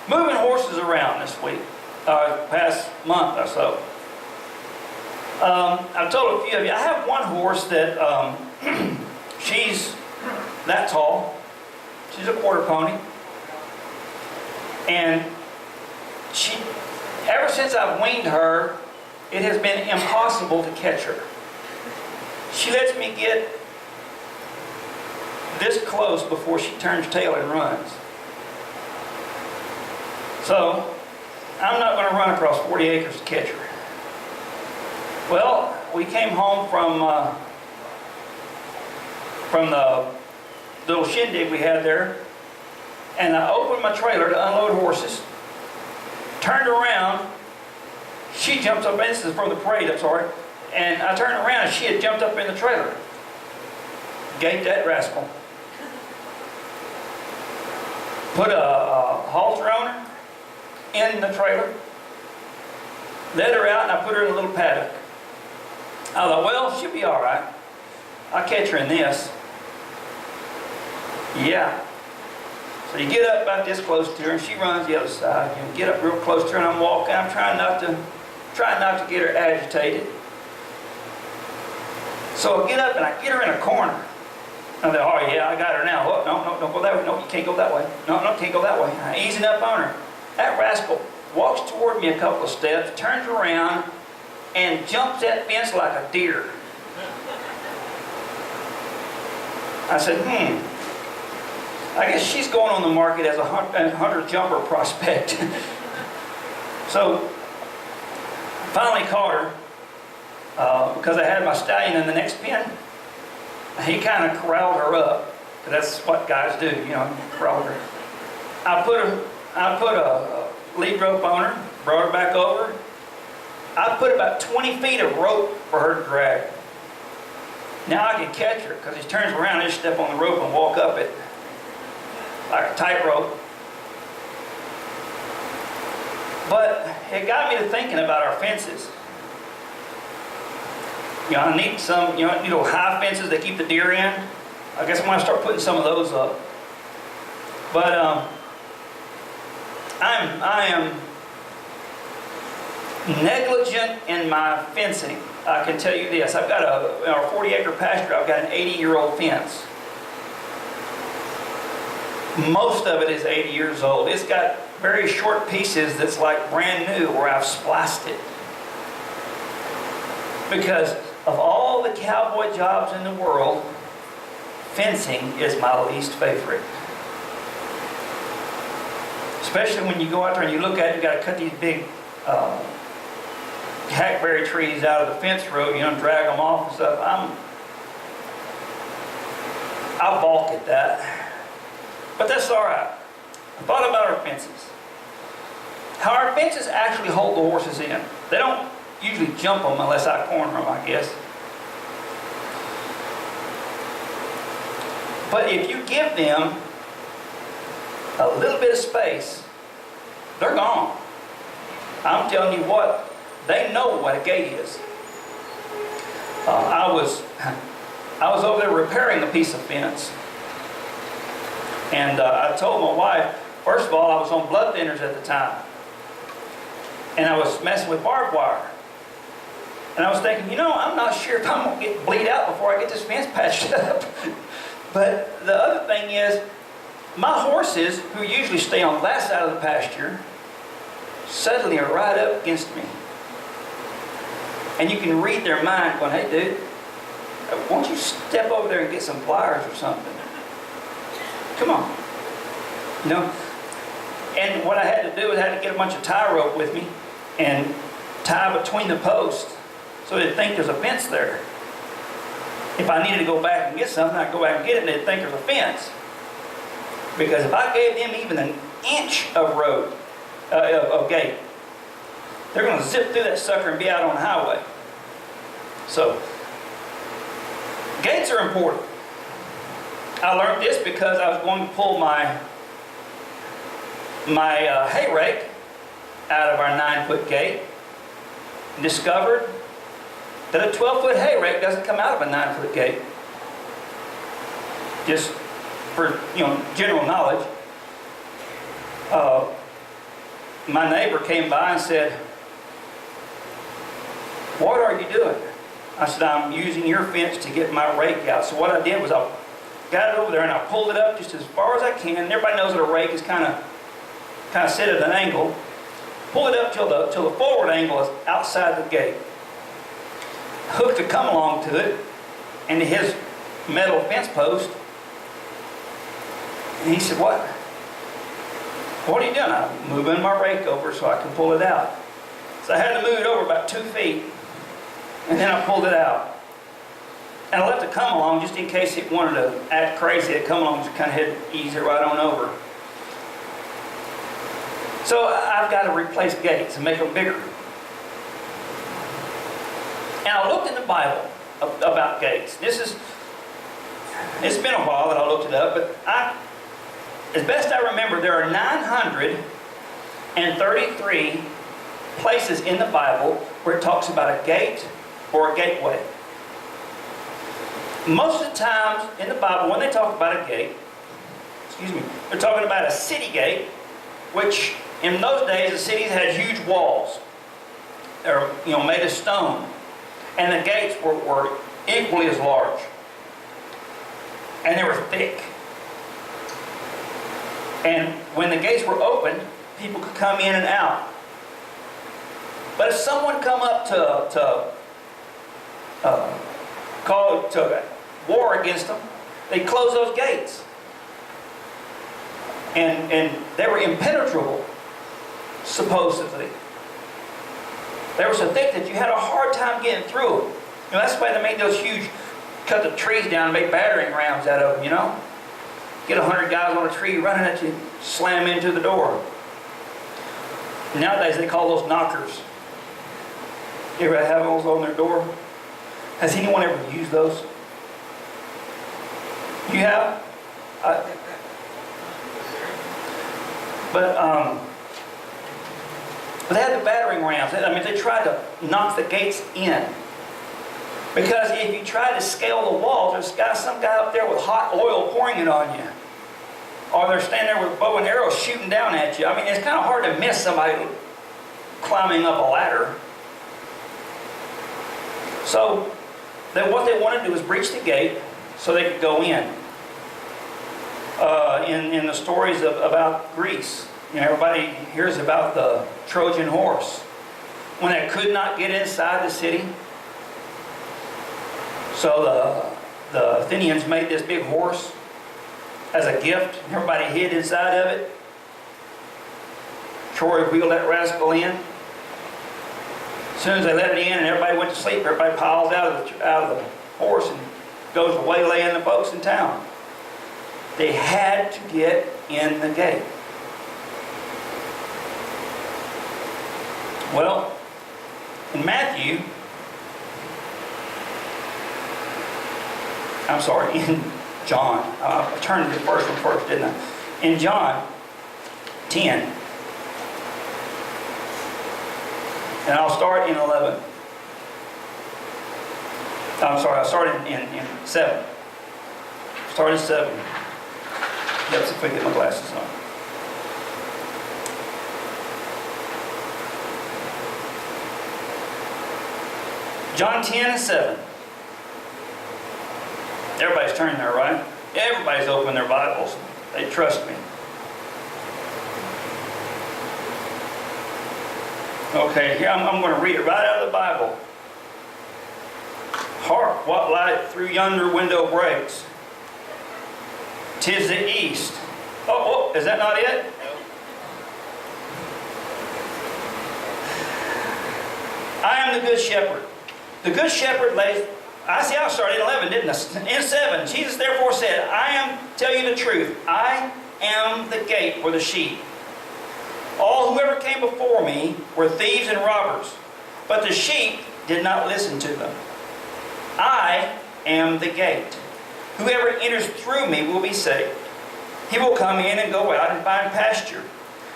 moving horses around this week, past month or so. I've told a few of you, I have one horse that she's that tall. She's a quarter pony. And she, ever since I've weaned her, it has been impossible to catch her. She lets me get this close before she turns tail and runs. So, I'm not going to run across 40 acres to catch her. Well, we came home from the little shindig we had there, and I opened my trailer to unload horses, turned around, she jumps up, this is from the parade, I'm sorry, and I turned around and she had jumped up in the trailer. Gate that rascal. Put a halter on her in the trailer, let her out, and I put her in a little paddock. I thought, well, she'll be all right. I'll catch her in this. Yeah. So you get up about this close to her, and she runs the other side. You get up real close to her, and I'm walking. I'm trying not to get her agitated. So I get up and I get her in a corner. I thought, oh yeah, I got her now. Oh, no, don't go that way. No, you can't go that way. No, can't go that way. I'm easing up on her. That rascal walks toward me a couple of steps, turns around, and jumps that fence like a deer. I said, I guess she's going on the market as a hunter-jumper prospect. So, finally caught her because I had my stallion in the next pen. He kind of corralled her up, because that's what guys do, you know, corral her. I put a lead rope on her, brought her back over. I put about 20 feet of rope for her to drag. Now I can catch her, because he turns around and just step on the rope and walk up it like a tightrope. But it got me to thinking about our fences. You know, I need some, you know, high fences that keep the deer in. I guess I'm going to start putting some of those up. But I am negligent in my fencing. I can tell you this. I've got in our 40-acre pasture, I've got an 80-year-old fence. Most of it is 80 years old. It's got very short pieces that's like brand new where I've spliced it. Because of all the cowboy jobs in the world, fencing is my least favorite. Especially when you go out there and you look at it, you got to cut these big hackberry trees out of the fence row, you know, drag them off and stuff. I balk at that. But that's all right. I thought about our fences. How our fences actually hold the horses in. They don't usually jump them unless I corner them, I guess. But if you give them a little bit of space, they're gone. I'm telling you what, they know what a gate is. I was over there repairing a piece of fence. And I told my wife, first of all, I was on blood thinners at the time. And I was messing with barbed wire. And I was thinking, you know, I'm not sure if I'm going to bleed out before I get this fence patched up. But the other thing is, my horses, who usually stay on that side of the pasture, suddenly are right up against me. And you can read their mind going, hey dude, why don't you step over there and get some pliers or something? Come on. You know? And what I had to do is I had to get a bunch of tie rope with me and tie between the posts so they'd think there's a fence there. If I needed to go back and get something, I'd go back and get it and they'd think there's a fence. Because if I gave them even an inch of road, of gate, they're going to zip through that sucker and be out on the highway. So, gates are important. I learned this because I was going to pull my hay rake out of our 9-foot gate and discovered that a 12-foot hay rake doesn't come out of a 9-foot gate. Just for, you know, general knowledge. my neighbor came by and said, "What are you doing?" I said, "I'm using your fence to get my rake out." So what I did was I got it over there and I pulled it up just as far as I can. And everybody knows that a rake is kind of set at an angle. Pull it up till the forward angle is outside the gate. Hooked a come along to it and to his metal fence post. And he said, "What are you doing?" "I'm moving my rake over so I can pull it out." So I had to move it over about 2 feet. And then I pulled it out. And I left it come along just in case it wanted to act crazy. It come along just kind of had to ease it right on over. So I've got to replace gates and make them bigger. And I looked in the Bible about gates. It's been a while that I looked it up, but as best I remember, there are 933 places in the Bible where it talks about a gate or a gateway. Most of the times in the Bible, when they talk about a gate, they're talking about a city gate, which in those days the cities had huge walls. They were, made of stone, and the gates were equally as large, and they were thick. And when the gates were open, people could come in and out. But if someone come up to war against them, they close those gates. And they were impenetrable, supposedly. They were so thick that you had a hard time getting through them. That's why they made those huge, cut the trees down and make battering rams out of them, Get 100 guys on a tree running at you, slam into the door. Nowadays they call those knockers. You ever have those on their door? Has anyone ever used those? You have? But they had the battering rams. They tried to knock the gates in. Because if you try to scale the walls, there's some guy up there with hot oil pouring it on you. Or they're standing there with bow and arrow shooting down at you. It's kind of hard to miss somebody climbing up a ladder. So what they wanted to do was breach the gate so they could go in. In the stories about Greece, everybody hears about the Trojan horse. When they could not get inside the city, so the Athenians made this big horse as a gift. Everybody hid inside of it. Troy wheeled that rascal in. As soon as they let it in and everybody went to sleep, everybody piles out of the horse and goes to waylaying the folks in town. They had to get in the gate. Well, in in John, I turned to the first one first, didn't I? In John 10, and I'll start in 11. I started in 7. Started 7. Yep, see if I can get my glasses on. John 10 and 7. Everybody's turning there, right? Everybody's opened their Bibles. They trust me. Okay, here I'm going to read it right out of the Bible. Hark, what light through yonder window breaks. 'Tis the east. Oh, is that not it? I am the good shepherd. The good shepherd lays... I started in 11, didn't I? In 7, Jesus therefore said, tell you the truth, I am the gate for the sheep. All whoever came before me were thieves and robbers, but the sheep did not listen to them. I am the gate. Whoever enters through me will be saved. He will come in and go out and find pasture.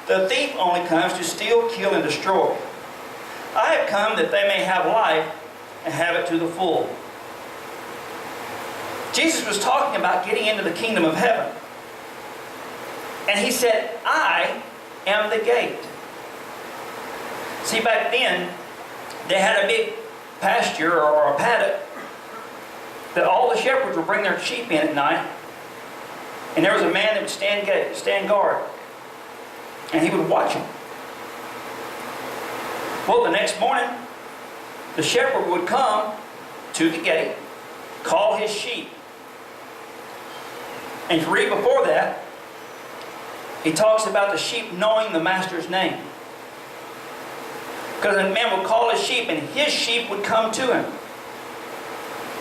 The thief only comes to steal, kill, and destroy. I have come that they may have life and have it to the full. Jesus was talking about getting into the kingdom of heaven. And he said, I am the gate. See, back then, they had a big pasture or a paddock that all the shepherds would bring their sheep in at night. And there was a man that would stand guard. And he would watch them. Well, the next morning, the shepherd would come to the gate, call his sheep. And if you read before that, he talks about the sheep knowing the master's name. Because the man would call his sheep, and his sheep would come to him.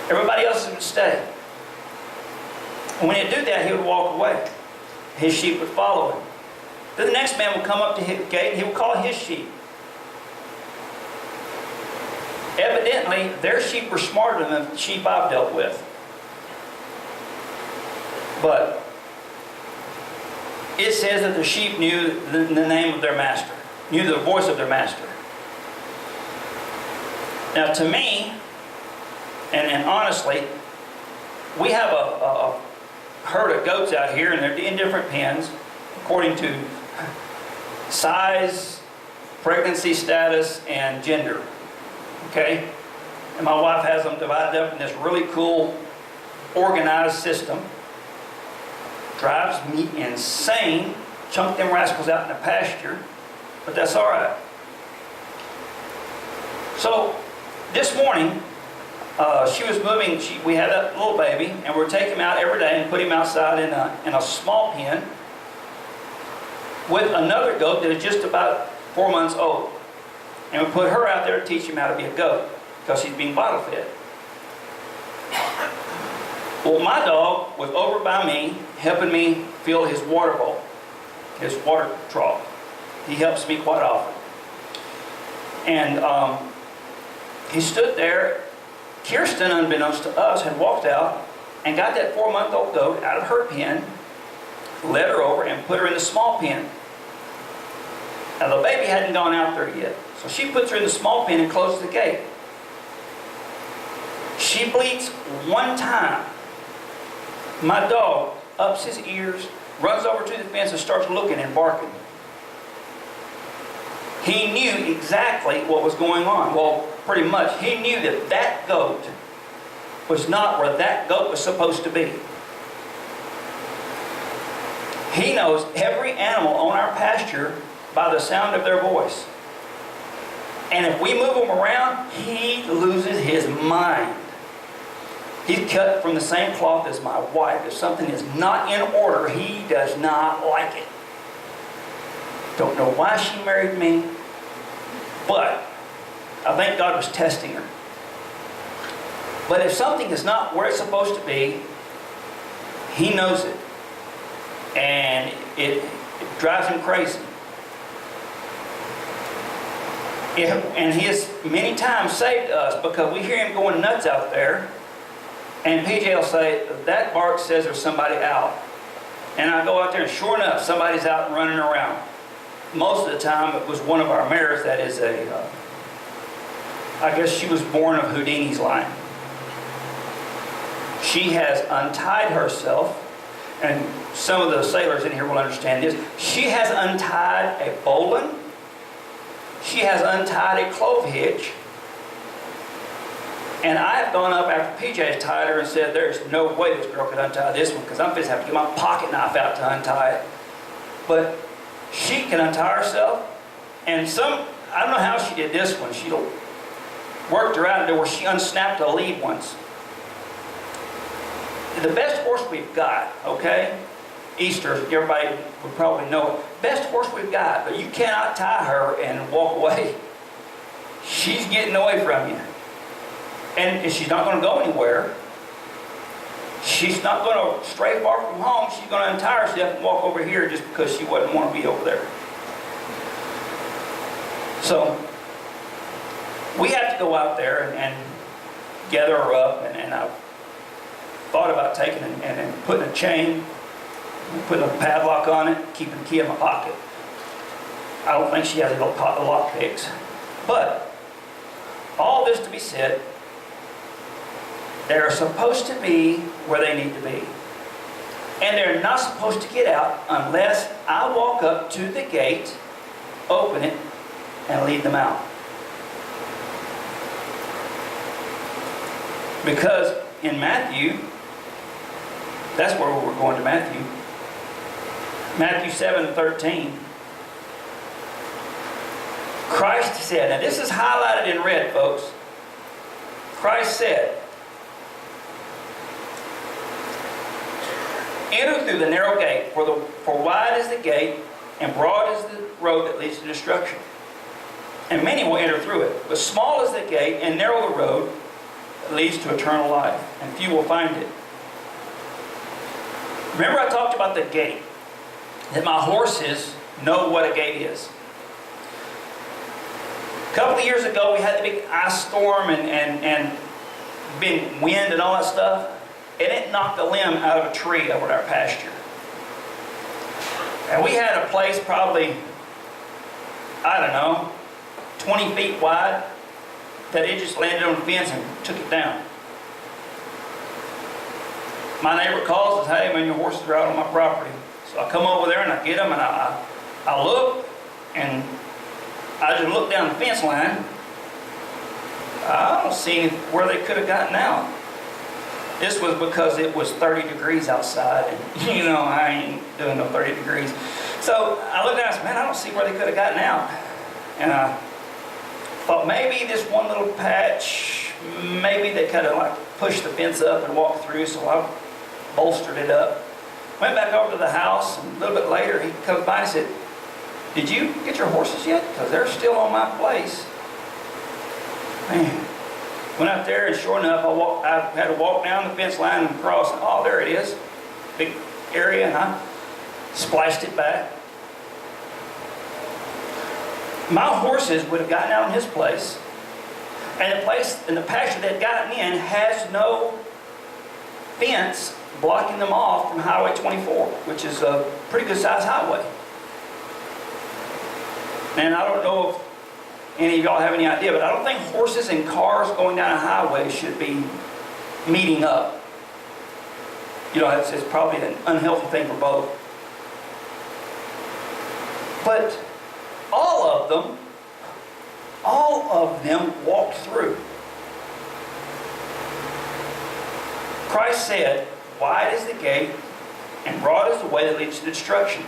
Everybody else would stay. And when he'd do that, he would walk away. His sheep would follow him. Then the next man would come up to the gate, and he would call his sheep. Evidently, their sheep were smarter than the sheep I've dealt with. But it says that the sheep knew the name of their master, knew the voice of their master. Now, to me, and honestly, we have a herd of goats out here, and they're in different pens according to size, pregnancy status, and gender. Okay? And my wife has them divided up in this really cool, organized system. Drives me insane. Chunk them rascals out in the pasture. But that's all right. So, this morning, she was moving. We had a little baby, and we're taking him out every day and put him outside in a small pen with another goat that is just about 4 months old. And we put her out there to teach him how to be a goat because he's being bottle fed. Well, my dog was over by me helping me fill his water bowl, his water trough. He helps me quite often. And he stood there. Kirsten, unbeknownst to us, had walked out and got that 4-month-old goat out of her pen, led her over, and put her in the small pen. Now, the baby hadn't gone out there yet. So she puts her in the small pen and closes the gate. She bleats one time. My dog ups his ears, runs over to the fence, and starts looking and barking. He knew exactly what was going on. Well, pretty much. He knew that that goat was not where that goat was supposed to be. He knows every animal on our pasture by the sound of their voice. And if we move him around, he loses his mind. He's cut from the same cloth as my wife. If something is not in order, he does not like it. Don't know why she married me, but I think God was testing her. But if something is not where it's supposed to be, he knows it. And it drives him crazy. And he has many times saved us because we hear him going nuts out there. And PJ will say, that bark says there's somebody out. And I go out there and sure enough, somebody's out and running around. Most of the time it was one of our mares that is I guess she was born of Houdini's line. She has untied herself, and some of the sailors in here will understand this. She has untied a bowline. She has untied a clove hitch. And I have gone up after PJ has tied her and said, there's no way this girl could untie this one because I'm just have to get my pocket knife out to untie it. But she can untie herself. And I don't know how she did this one. She worked her out to where she unsnapped a lead once. The best horse we've got, okay? Easter, everybody would probably know it. Best horse we've got, but you cannot tie her and walk away. She's getting away from you. And she's not going to go anywhere. She's not going to stray far from home. She's going to untie herself and walk over here just because she wouldn't want to be over there. So, we have to go out there and gather her up. And I've thought about taking and putting a chain, putting a padlock on it, keeping the key in my pocket. I don't think she has a lock picks. But, all this to be said, they're supposed to be where they need to be. And they're not supposed to get out unless I walk up to the gate, open it, and lead them out. Because in Matthew, that's where we're going to Matthew. Matthew 7:13. Christ said, now this is highlighted in red, folks. Christ said, enter through the narrow gate, for wide is the gate, and broad is the road that leads to destruction. And many will enter through it. But small is the gate, and narrow the road that leads to eternal life, and few will find it. Remember I talked about the gate, that my horses know what a gate is. A couple of years ago, we had the big ice storm and big wind and all that stuff, and it knocked a limb out of a tree over our pasture. And we had a place probably, I don't know, 20 feet wide, that it just landed on the fence and took it down. My neighbor calls and says, hey man, your horses are out on my property. So I come over there and I get them and I look, and I just look down the fence line. I don't see where they could have gotten out. This was because it was 30 degrees outside, and you know, I ain't doing no 30 degrees. So I looked down and said, man, I don't see where they could have gotten out. And I thought maybe this one little patch, maybe they kind of like pushed the fence up and walked through, so I bolstered it up. Went back over to the house, and a little bit later he comes by and said, did you get your horses yet? Because they're still on my place. Man. Went out there, and sure enough, I had to walk down the fence line and cross. And, oh, there it is. Big area, and I spliced it back. My horses would have gotten out in his place. And the place in the pasture they'd gotten in has no fence blocking them off from Highway 24, which is a pretty good sized highway. And I don't know if any of y'all have any idea, but I don't think horses and cars going down a highway should be meeting up. You know, it's probably an unhealthy thing for both. But all of them walked through. Christ said, wide is the gate and broad is the way that leads to destruction.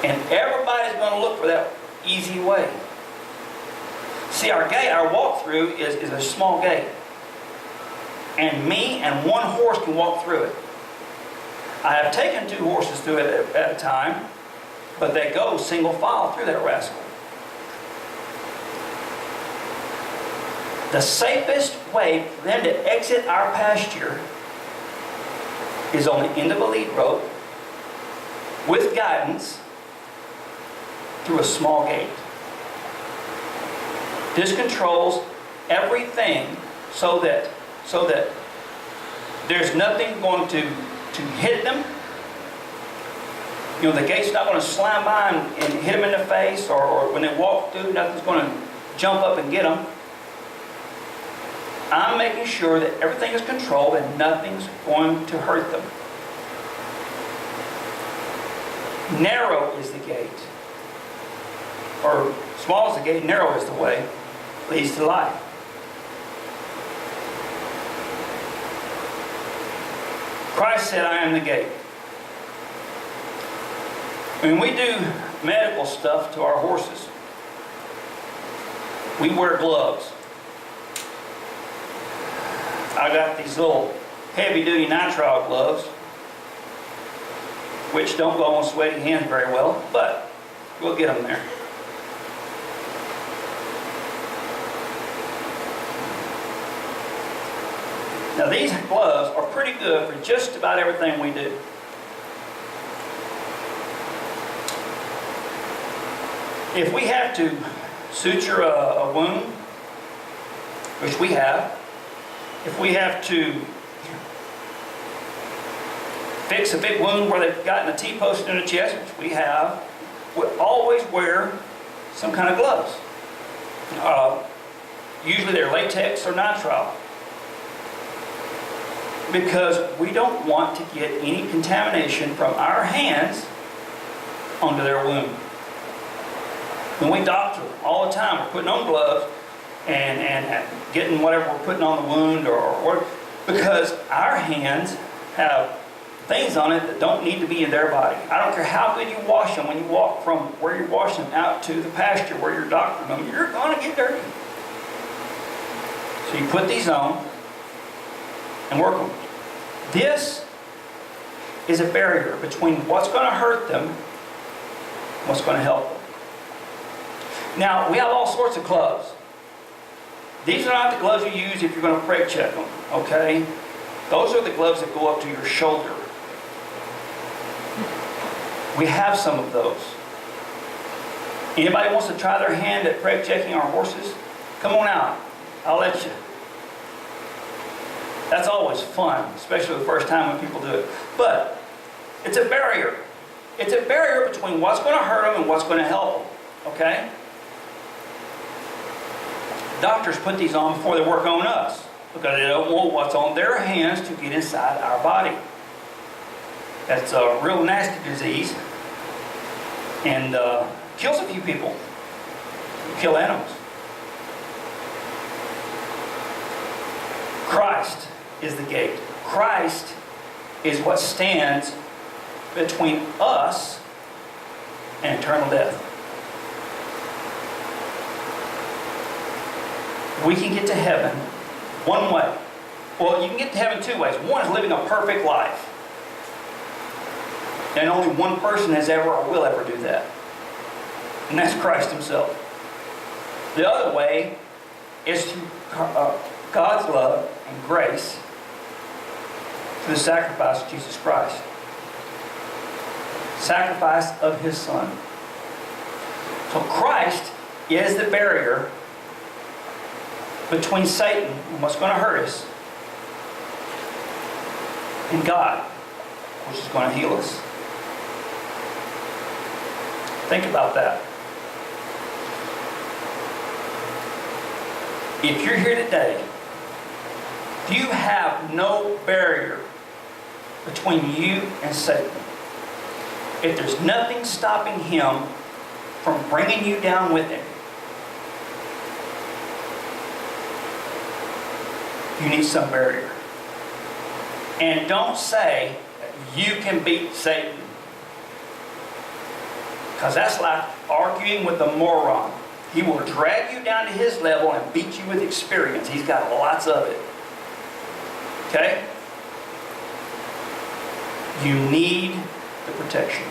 And everybody's going to look for that easy way. See, our gate, our walk-through is a small gate. And me and one horse can walk through it. I have taken 2 horses through it at a time, but they go single file through that rascal. The safest way for them to exit our pasture is on the end of a lead rope with guidance through a small gate. This controls everything so that there's nothing going to hit them. You know, the gate's not going to slam by and hit them in the face, or when they walk through, nothing's going to jump up and get them. I'm making sure that everything is controlled and nothing's going to hurt them. Narrow is the gate. Or small is the gate, narrow is the way, leads to life. Christ said, I am the gate. When we do medical stuff to our horses, we wear gloves. I got these little heavy-duty nitrile gloves, which don't go on sweaty hands very well, but we'll get them there. Now these gloves are pretty good for just about everything we do. If we have to suture a wound, which we have, if we have to fix a big wound where they've gotten a T-post in the chest, which we have, we always wear some kind of gloves. Usually they're latex or nitrile, because we don't want to get any contamination from our hands onto their wound. When we doctor all the time, we're putting on gloves and getting whatever we're putting on the wound or because our hands have things on it that don't need to be in their body. I don't care how good you wash them. When you walk from where you're washing them out to the pasture where you're doctoring them, you're going to get dirty. So you put these on and work them. This is a barrier between what's going to hurt them and what's going to help them. Now, we have all sorts of gloves. These are not the gloves you use if you're going to preg check them, okay? Those are the gloves that go up to your shoulder. We have some of those. Anybody wants to try their hand at preg checking our horses? Come on out. I'll let you. That's always fun, especially the first time when people do it. But it's a barrier. It's a barrier between what's going to hurt them and what's going to help them, okay? Doctors put these on before they work on us because they don't want what's on their hands to get inside our body. That's a real nasty disease and kills a few people. Kill animals. Christ is the gate. Christ is what stands between us and eternal death. We can get to heaven one way. Well, you can get to heaven two ways. One is living a perfect life. And only one person has ever or will ever do that. And that's Christ himself. The other way is through God's love and grace through the sacrifice of Jesus Christ. Sacrifice of his Son. So Christ is the barrier between Satan and what's going to hurt us and God, which is going to heal us. Think about that. If you're here today, you have no barrier between you and Satan. If there's nothing stopping him from bringing you down with him, you need some barrier. And don't say that you can beat Satan. Because that's like arguing with a moron. He will drag you down to his level and beat you with experience. He's got lots of it. Okay? You need the protection.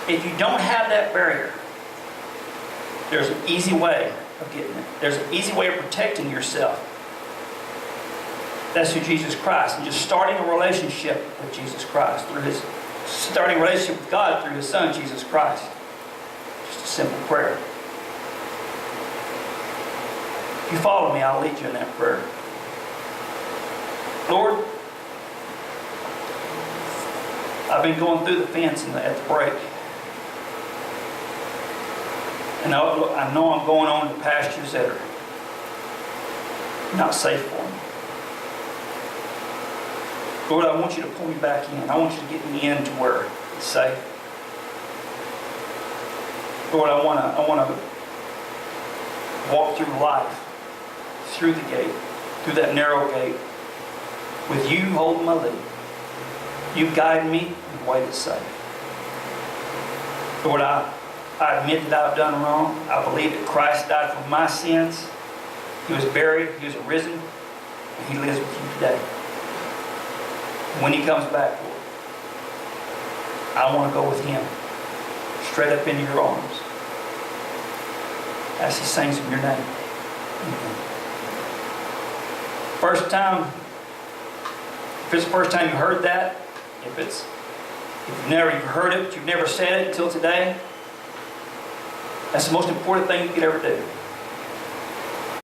If you don't have that barrier, there's an easy way of getting it. There's an easy way of protecting yourself. That's through Jesus Christ. And just starting a relationship with Jesus Christ. Starting a relationship with God through his Son, Jesus Christ. Just a simple prayer. If you follow me, I'll lead you in that prayer. Lord, I've been going through the fence at the break. And I know I'm going on to pastures that are not safe for me. Lord, I want you to pull me back in. I want you to get me into where it's safe. Lord, I want to walk through life, through the gate, through that narrow gate, with you holding my lead. You guide me in the way that's safe. Lord, I admit that I've done wrong. I believe that Christ died for my sins. He was buried, he was risen, and he lives with you today. When he comes back, Lord, I want to go with him straight up into your arms as he sings in your name. Amen. First time, if it's the first time you heard that, if you've heard it, but you've never said it until today, that's the most important thing you could ever do.